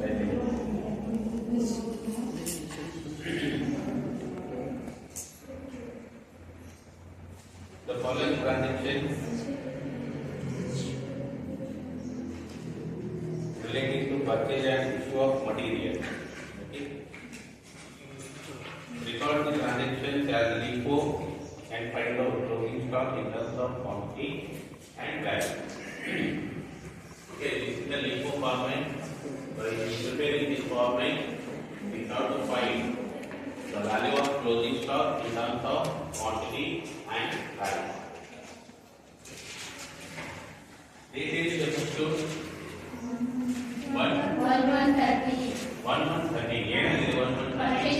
The following transactions relating to purchase and issue of material. Okay. Record the transactions as LIFO and find out closing stock in terms of quantity and value. Okay, this is the LIFO format. By preparing this format, we have to find the value of closing stock in terms of quantity and value. This is the substitute 130. 130. Yeah, 130.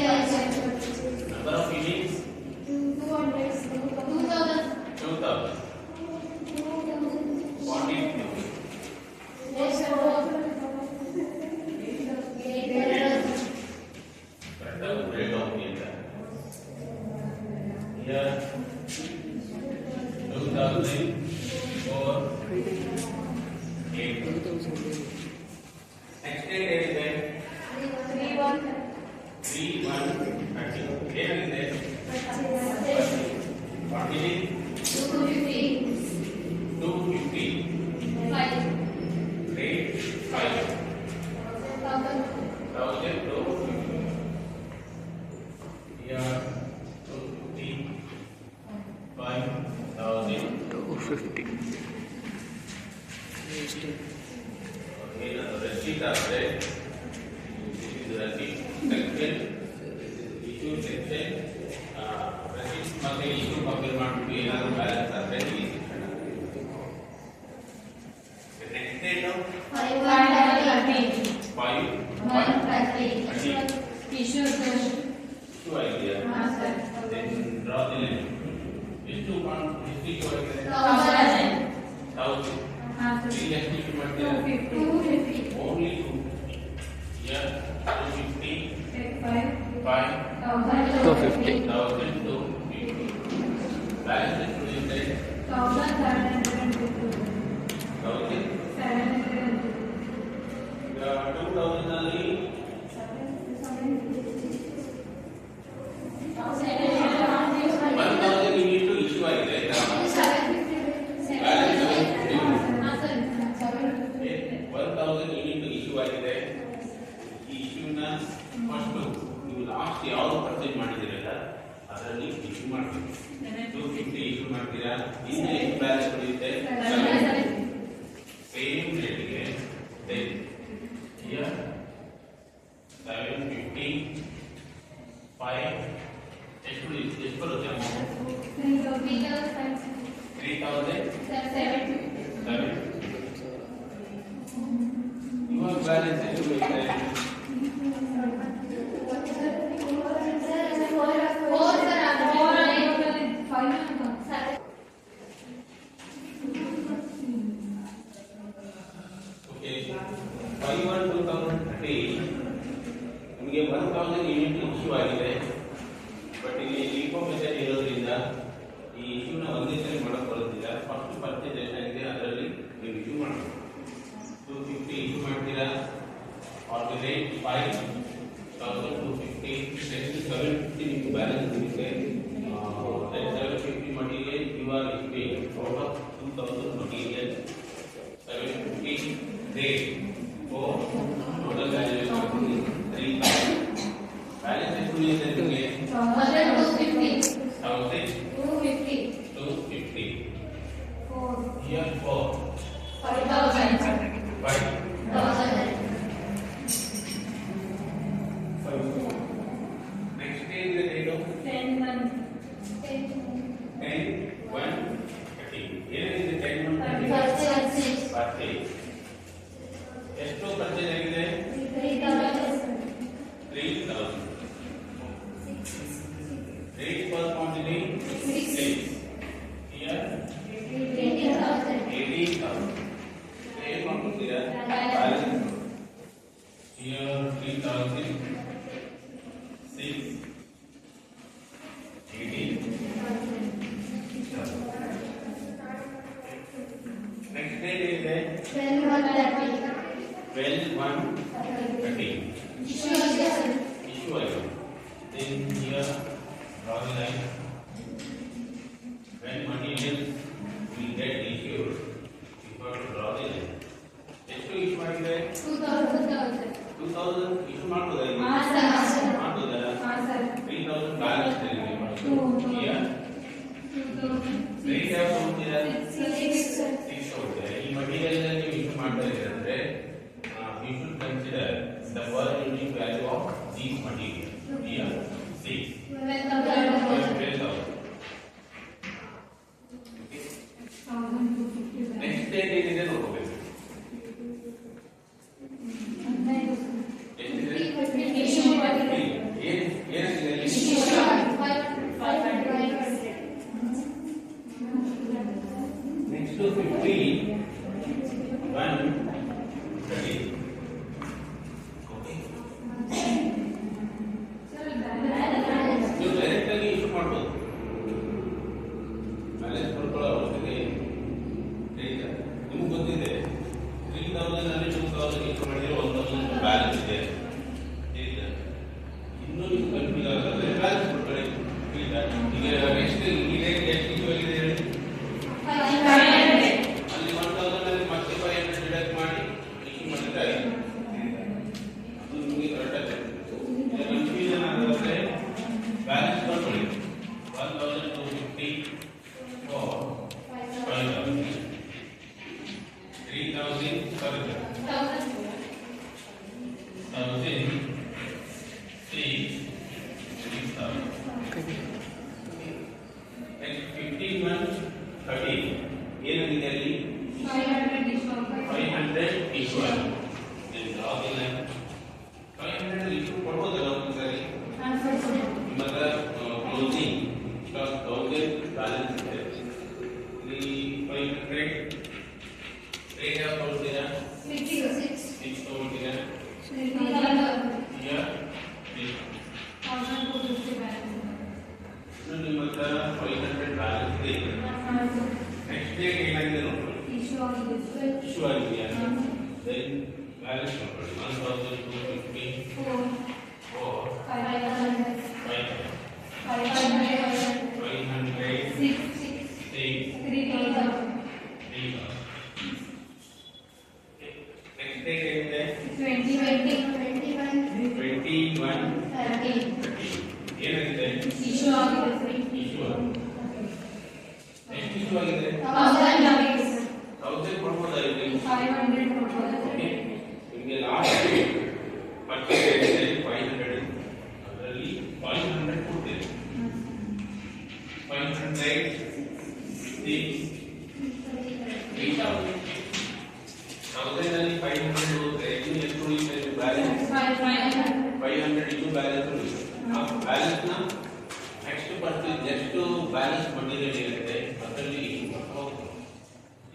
Number of units? 2000. Quantity? Here 2000 or 8. Next date is there 3130. Here is there quantity 250. Rate 5. 1000 to 50. Here 250. 5000 250. Okay, the receipt are there. This is the receipt section. Issue section. Receipt must be issue fulfillment to be another balance are there. The next date of 5/1/30. Issue Two idea. Then draw the line. These two points. These two idea. 1000. Three issue material. 250. Only 250. Here 250. 5. 250. 1000 to 50. Balance is to be 1750. 1000. 2000 ಅಲ್ಲಿ 1000 unit issue ಆಗಿದೆ. Balance 1000 unit issue ಆಗಿದೆ. ಈ ಇಶ್ಯೂನ first ನೀವು last ಯಾವುದು purchase ಮಾಡಿದಿರಲ್ಲ ಅದರಲ್ಲಿ issue ಮಾಡ್ತೀವಿ. 250 issue ಮಾಡ್ತೀರಾ. ಇನ್ನು ಎಷ್ಟು ಬ್ಯಾಲೆನ್ಸ್ ಉಳಿಯುತ್ತೆ? ಸೇಮ್ ರೇಟ್ಗೆ here 750 5 ಎಷ್ಟು ಬರುತ್ತೆ ಅಮೌಂಟ್? 3000 ಇವಾಗ ಬ್ಯಾಲೆನ್ಸ್ ಎಷ್ಟು ಬರುತ್ತೆ? ಓಕೆ 5/1/2030 ನಿಮಗೆ 1000 ಯೂನಿಟ್ ಇಶ್ಯೂ ಆಗಿದೆ. ಬಟ್ ಇಲ್ಲಿ LIFO ಮೆಥಡ್ ಇರೋದ್ರಿಂದ ಈ ಇಶ್ಯೂನ ಒಂದೇ ಸರಿ ಮಾಡಕ್ಕೆ ಬರೋದಿಲ್ಲ. ಫಸ್ಟ್ ಪರ್ಚೇಸ್ ಎಷ್ಟಾಗಿದೆ ಅದರಲ್ಲಿ ನೀವು ಇಶ್ಯೂ ಮಾಡಬೇಕು. 250 ಇಶ್ಯೂ ಮಾಡ್ತೀರಾ. R the rate 5250. ನೆಕ್ಸ್ಟ್ 750 ನಿಮಗೆ ಬ್ಯಾಲೆನ್ಸ್ ಸಿಗುತ್ತೆ. 750 material you are issuing out of 2000 material 750 rate for total value 3000. Balance ಎಷ್ಟು ಉಳಿಯುತ್ತೆ ನಿಮಗೆ? 250. Here 4. 5000. 5. 5. Next day is the date of 10/1/30. Here is the 10/1/30. Purchase. ಎಷ್ಟು ಪರ್ಚೇಸ್ ಆಗಿದೆ? 3000. Rate per quantity 6. Here 18,000. Same ಮಾಡ್ತೀರಾ? Balance. Here 3000. 6. 18. Next date is 12/1/30. 12/1/30. 30. Issue item. Issue item. Then here draw the line. When materials will get issued, you have to draw the line. ಎಷ್ಟು issue ಮಾಡಿದ್ರೆ 2000 issue ಮಾಡ್ಬೋದಾ ಮಾಡ್ಬೋದಾ 3000 balance ಇದೆ here rate ಯಾವ ಹೋಗ್ತೀರಾ 6 ಹೋಗ್ತೀರಾ ಈ ಮಟೀರಿಯಲ್ ನೀವು issue ಮಾಡ್ತಾ ಇದ್ರೆ you should consider the per unit value of these materials here 6 next date ಏನಿದೆ ನೋಡ್ಕೋಬೇಕು next to 50 130 okay ನೀವು ಡೈರೆಕ್ಟ್ ಆಗಿ ಇಶ್ಯೂ ಮಾಡಬಹುದು ಬ್ಯಾಲೆನ್ಸ್ ಬರ್ಕೊಳ್ಳೋ ಅವಶ್ಯಕತೆ ಇಲ್ಲ ನಿಮಗೆ ಗೊತ್ತಿದೆ 3000 ಅಲ್ಲಿ 2000 ಇಶ್ಯೂ ಮಾಡಿದ್ರೆ 1000 ಬ್ಯಾಲೆನ್ಸ್ ಇದೆ ಇನ್ನೂ ನೀವು ಕನ್ಫ್ಯೂಸ್ ಆಗುತ್ತೆ ಬ್ಯಾಲೆನ್ಸ್ ಬರ್ಕೊಳ್ಳಿ ಈಗ ನೆಕ್ಸ್ಟ್ ಈ ರೇಟ್ ಎಷ್ಟು ಇಶ್ಯೂ ಆಗಿದೆ ಹೇಳಿ ಅಲ್ಲಿ 1000 ಅಲ್ಲಿ ಮತ್ತೆ 500 ಡಿಡಕ್ಟ್ ಮಾಡಿ ಇಶ್ಯೂ ಮಾಡಿದ್ರೆ ಅದು ನಿಮಗೆ ಕರೆಕ್ಟ್ ಆಗುತ್ತೆ ಕನ್ಫ್ಯೂಷನ್ ಆಗುತ್ತೆ ಬ್ಯಾಲೆನ್ಸ್ ಬರ್ಕೊಳ್ಳಿ 1250 for 5000 3000 sorry 30 ಏನಾಗಿದೆ ಅಲ್ಲಿ 500 issue then draw the line 500 issue ಕೊಡಬಹುದಲ್ಲ ಒಂದ್ಸರಿ ನಿಮ್ಮ ಕ್ಲೋಸಿಂಗ್ ಸ್ಟಾಕ್ 1000 ಬ್ಯಾಲೆನ್ಸ್ ಇದೆ ಇಲ್ಲಿ 500 ರೇಟ್ ಯಾವ ಕೊಡ್ತೀರಾ 6 ತಗೊಳ್ತೀರಾ here ನಿಮ್ಮ ಹತ್ರ 500 ಬ್ಯಾಲೆನ್ಸ್ ಇದೆ ನೆಕ್ಸ್ಟ್ ಡೇಟ್ ಏನಾಗಿದೆ ನೋಡ್ಕೊಳ್ಳಿ ಇಶ್ಯೂ ಆಗಿದೆಯಾ ದೆನ್ ಬ್ಯಾಲೆನ್ಸ್ ನೋಡ್ಕೊಳ್ಳಿ 1250 ನೆಕ್ಸ್ಟ್ ಡೇಟ್ ಏನಿದೆ 21 ಏನಾಗಿದೆ ಇಶ್ಯೂ ಆಗಿದೆ ಎಷ್ಟು ಇಶ್ಯೂ ಆಗಿದೆ 1000 ಕೊಡ್ಬೋದಾ ಇಲ್ಲಿ 500 ಕೊಡ್ಬೋದು ಓಕೆ ನಿಮಗೆ ಲಾಸ್ಟ್ ಪರ್ಚೇಸ್ ಏನಿದೆ 500 ಅದರಲ್ಲಿ 500 ಕೊಡ್ತೀರಿ 500 1000 ಅಲ್ಲಿ 500 ಹೋದ್ರೆ ಇನ್ನು ಎಷ್ಟು ಉಳಿಯುತ್ತೆ ಬ್ಯಾಲೆನ್ಸ್ 500 ಇನ್ನು ಬ್ಯಾಲೆನ್ಸ್ ಉಳಿಯುತ್ತೆ ಆ ಬ್ಯಾಲೆನ್ಸ್ ನ ನೆಕ್ಸ್ಟ್ ಪರ್ಚೇಸ್ ಎಷ್ಟು ಬ್ಯಾಲೆನ್ಸ್ ಮಟೀರಿಯಲ್ ಇರುತ್ತೆ ಅದರಲ್ಲಿ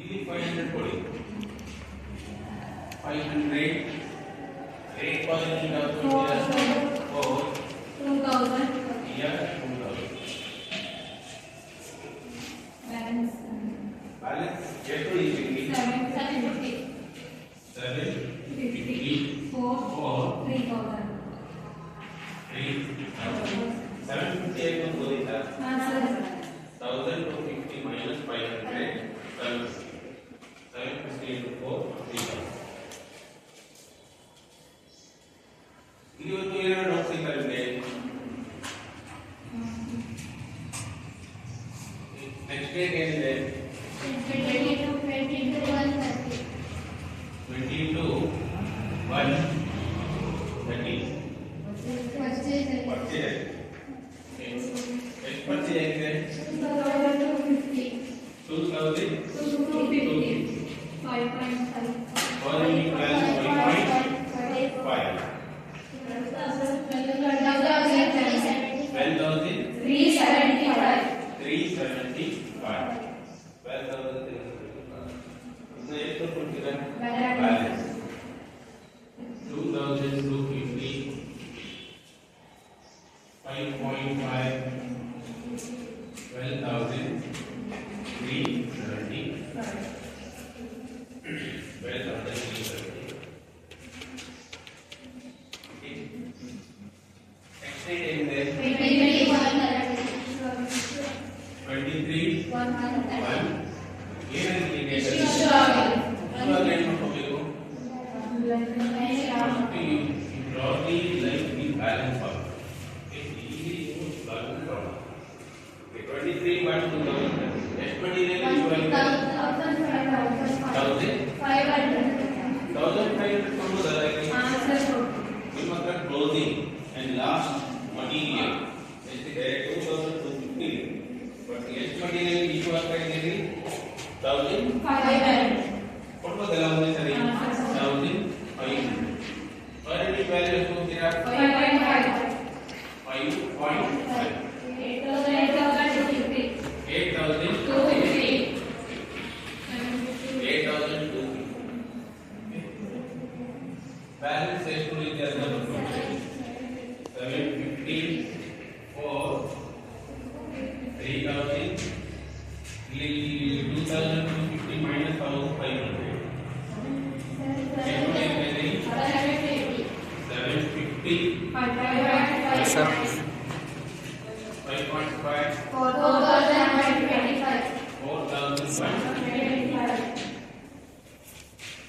ಇಲ್ಲಿ 500 ಕೊಡಿ 500 rate per unit of for 2000 here 2000 balance ಎಷ್ಟು ಉಳಿಯುತ್ತೆ 750 750 for 3000 750 ಏನು ಗೊತ್ತಿಲ್ಲ sir 1250 minus 500 750 into 4 3000 ಇವತ್ತು ಏನಾದ್ರು ಡೌಟ್ಸ್ ಇದ್ದಾರೆ ನೆಕ್ಸ್ಟ್ ಡೇಟ್ ಏನಿದೆ 20 to 130 ಪರ್ಚೇಸ್ ಎಷ್ಟು ಪರ್ಚೇಸ್ ಆಗಿದೆ 2000 5.5 for unit value 5.5 you draw the line in balance part. Okay, easy to balance problem. Okay, 23 1 2000. Next 29 is 1500 ನಿಮ್ಮ ಹತ್ರ ಕ್ಲೋಸಿಂಗ್ ಅಂಡ್ ಲಾಸ್ಟ್ ಮಟೀರಿಯಲ್ ಎಷ್ಟಿದೆ 2250 but ಎಷ್ಟು ಮಟೀರಿಯಲ್ ಇಶ್ಯೂ ಆಗ್ತಾ ಇದೀರಿ 1500 ಕೊಡ್ಬೋದಲ್ಲ ಒಂದೇ ಸರಿ 1500 ಪರ್ ಯೂನಿಟ್ ವ್ಯಾಲ್ಯೂ ಎಷ್ಟು ಹೋಗ್ತೀರಾ 8250 balance ಎಷ್ಟು ಇದೆ ಅಂತ ನೋಡ್ಕೊಳ್ಳಿ 750 for 3000 ಇಲ್ಲಿ 2250 minus 1500 750 Sir. 5.5 4025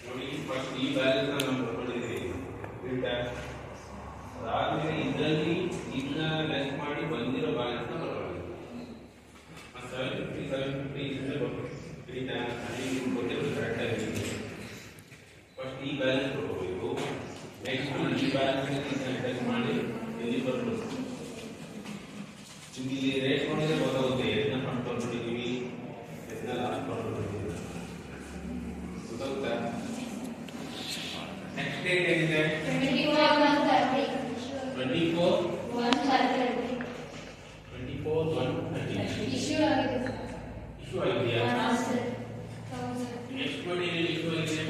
ನೋಡಿ ಫಸ್ಟ್ ಈ ಬ್ಯಾಲೆನ್ಸ್ ಅನ್ನು ನಾವು ಬರ್ಕೊಂಡಿದ್ದೀವಿ ಅದಾದ್ಮೇಲೆ ಇದರಲ್ಲಿ ಇದನ್ನ ಲೆಸ್ ಮಾಡಿ ಬಂದಿರೋ ಬ್ಯಾಲೆನ್ಸ್ ನ ಬರ್ಕೊಳ್ಳಿ 750 ಇದನ್ನ ಗೊತ್ತಿರೋದು ಕರೆಕ್ಟ್ ಆಗಿ ಫಸ್ಟ್ ಈ ಬ್ಯಾಲೆನ್ಸ್ ಬರ್ಕೋಬೇಕು ನೆಕ್ಸ್ಟ್ ಈ ಬ್ಯಾಲೆನ್ಸ್ ಲೆಸ್ ಮಾಡಿ ಇಲ್ಲಿ ಬರ್ಬೋದು ಇಲ್ಲಿ ರೇಟ್ ನೋಡಿದ್ರೆ ಗೊತ್ತಾಗುತ್ತೆ ಎಷ್ಟನ್ನ ಫಂಡ್ ತೊಗೊಂಡಿದ್ದೀವಿ ಎಷ್ಟನ್ನ ಲಾಸ್ಟ್ ತೊಗೊಂಡಿದ್ದೀವಿ ಗೊತ್ತಾಗುತ್ತಾ ನೆಕ್ಸ್ಟ್ ಡೇಟ್ ಏನಿದೆ 24 130 ಇಶ್ಯೂ ಆಗಿದೆಯಾ ನೆಕ್ಸ್ಟ್ ಮಟೀರಿಯಲ್ ಇಶ್ಯೂ ಆಗಿದೆ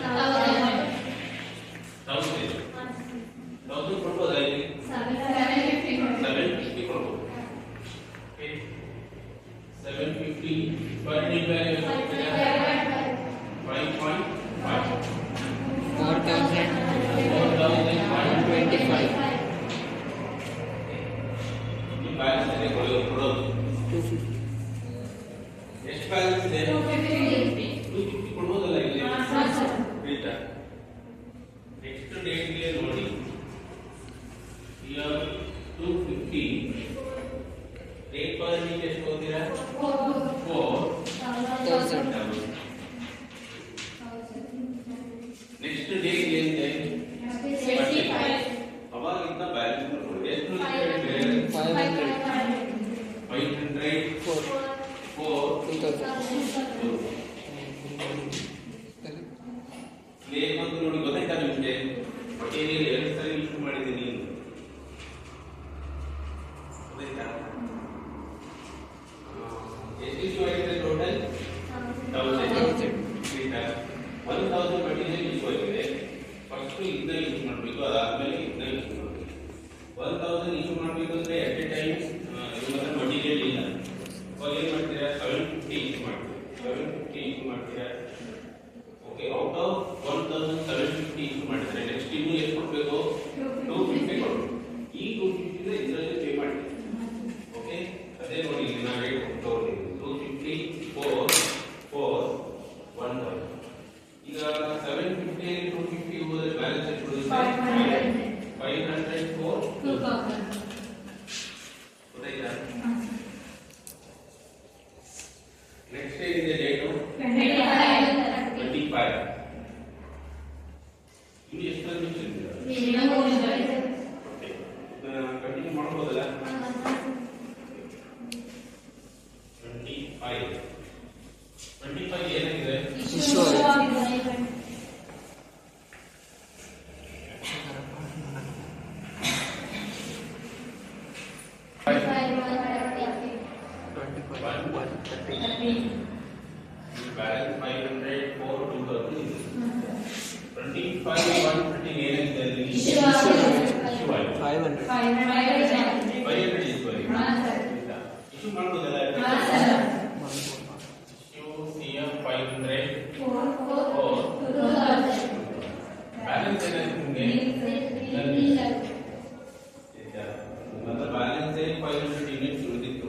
1000 ಕೊಡ್ಬೋದಾ ಇಲ್ಲಿ 750 ಕೊಡ್ಬೋದು 750 per unit value 5.5 4125 ಈ ಬ್ಯಾಲೆನ್ಸ್ ಇದೆ ಕೊಡೋದು 250 ಎಷ್ಟು ಬ್ಯಾಲೆನ್ಸ್ ಇದೆ 250 ಕೊಡ್ಬೋದಲ್ಲ ಇಲ್ಲಿ ಡೇಟಾ ನೆಕ್ಸ್ಟ್ ಡೇಟ್ ಗೆ ನೋಡಿ ಇಯರ್ 250 ಡೇಟ್ ಪರ್ ಯೂನಿಟ್ ಎಷ್ಟು ಕೊಡ್ತೀರಾ 4000 ನೆಕ್ಸ್ಟ್ ಡೇಟ್ ಏನಿದೆ ಅವಾಗ ಇಂತ ಬ್ಯಾಲೆನ್ಸ್ ಬರ್ಬೋದು ಎಷ್ಟು 500 4 ಲೇಟ್ ಬಂದು ನೋಡಿ ಗೊತ್ತಾಯ್ತಾ ನಿಮಗೆ ಮಟೀರಿಯಲ್ ಎರಡು ಸರಿ ಯೂಸ್ ಮಾಡಿದ್ದೀನಿ ಗೊತ್ತಾಯ್ತಾ ಎಷ್ಟು ಇಶ್ಯೂ ಆಗಿದೆ ಟೋಟಲ್ 1000 ಮಟೀರಿಯಲ್ ಇಶ್ಯೂ ಆಗಿದೆ ಫಸ್ಟ್ ಇದನ್ನ ಯೂಸ್ ಮಾಡಬೇಕು ಅದಾದ್ಮೇಲೆ ಇದನ್ನ ಯೂಸ್ ಮಾಡಬೇಕು 1000 ಇಶ್ಯೂ ಮಾಡಬೇಕು ಅಂದ್ರೆ ಎಟ್ ಎ ಟೈಮ್ ನಿಮ್ಮ ಮಟೀರಿಯಲ್ ಇಲ್ಲ ಅವಾಗ ಏನು ಮಾಡ್ತೀರಾ 750 ಇಶ್ಯೂ ಮಾಡ್ತೀರಾ 750 ಇಶ್ಯೂ ಮಾಡ್ತೀರಾ ಓಕೆ ಔಟ್ ಆಫ್ 1750 ಇಶ್ಯೂ ಮಾಡಿದ್ರೆ ನೆಕ್ಸ್ಟ್ ಇನ್ನು ಎಷ್ಟು ಕೊಡಬೇಕು 250 ಕೊಡಬೇಕು ಈ 250 ಇದರಲ್ಲಿ ಪೇ ಮಾಡಿ ಓಕೆ ಅದೇ ನೋಡಿ ಇಲ್ಲಿ ನಾವು ರೇಟ್ ತಗೊಂಡಿದ್ದೀವಿ 250 4 1000 ಈಗ 750 250 ಹೋದ್ರೆ ಬ್ಯಾಲೆನ್ಸ್ ಎಷ್ಟು ಬರುತ್ತೆ 500 4 2000 ಗೊತ್ತಾಯ್ತಾ ನೆಕ್ಸ್ಟ್ ಏನಿದೆ ಡೇಟು 25 ಇನ್ನು ಎಷ್ಟು ಕನ್ಫ್ಯೂಷನ್ ಇದೆ ಕಂಟಿನ್ಯೂ ಮಾಡ್ಬೋದಲ್ಲ 25 ಏನಾಗಿದೆ ಇಶ್ಯೂ ಬ್ಯಾಲೆನ್ಸ್ 500 4 2000 ಇದೆ 25 130 ಏನಾಗಿದೆ ಅಲ್ಲಿ ಇಶ್ಯೂ 500 ಇಶ್ಯೂ ಮಾಡ್ಬೋದಲ್ಲ ಇಶ್ಯೂ ಸಿಎಂ 500 ಬ್ಯಾಲೆನ್ಸ್ ಏನಾಗಿದೆ ನಿಮಗೆ ಮತ್ತೆ ಬ್ಯಾಲೆನ್ಸ್ 500 ಯೂನಿಟ್ಸ್ ಉಳಿದಿತ್ತು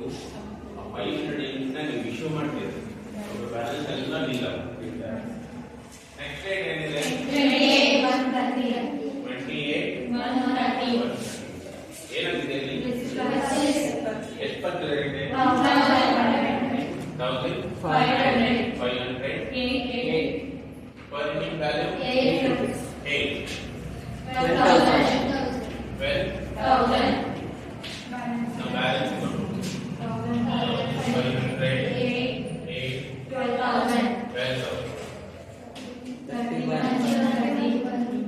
500 ಯೂನಿಟ್ಸ್ ನೀವು ಇಶ್ಯೂ ಮಾಡ್ತೀರಿ ಬ್ಯಾಲೆನ್ಸ್ ಎಲ್ಲ ಇಲ್ಲ ನೆಕ್ಸ್ಟ್ ಡೇಟ್ ಏನಿದೆ 28 Balance. Now balance is 500, 8, 12,000.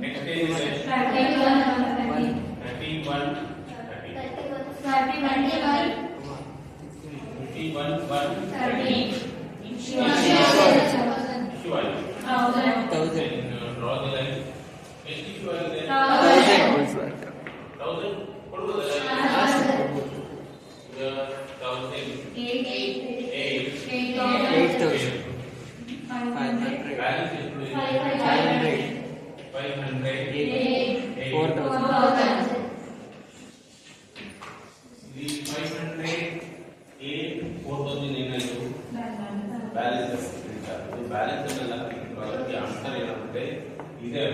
Next is 31, 51, 1, 30. Sure. Thousand. Then draw the line. Next issue is there. Thousand also. 1000. What was the line? 1000. 8. 8,000. 500. Balance is 500. 500. 4,000. The 500, 8, 4,000 ಏನಾಯ್ತು? Balance balance ಎಲ್ಲ ಅದಕ್ಕೆ answer ಏನಂದ್ರೆ ಇದೆ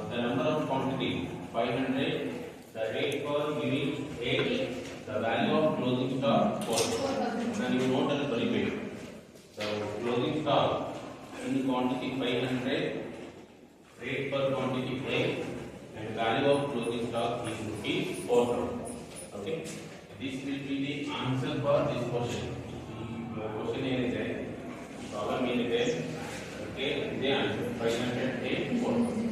the number of quantity 500 the rate for giving 8 the value of closing stock 4 ನಾನು ನೀವು note ಅಲ್ಲಿ ಬರೀಬೇಕು so closing stock in quantity 500 rate for quantity 8 and value of closing stock is rupees 4,000. Okay, this will be the answer for this question. The question is problem is okay, the answer 508 4,000.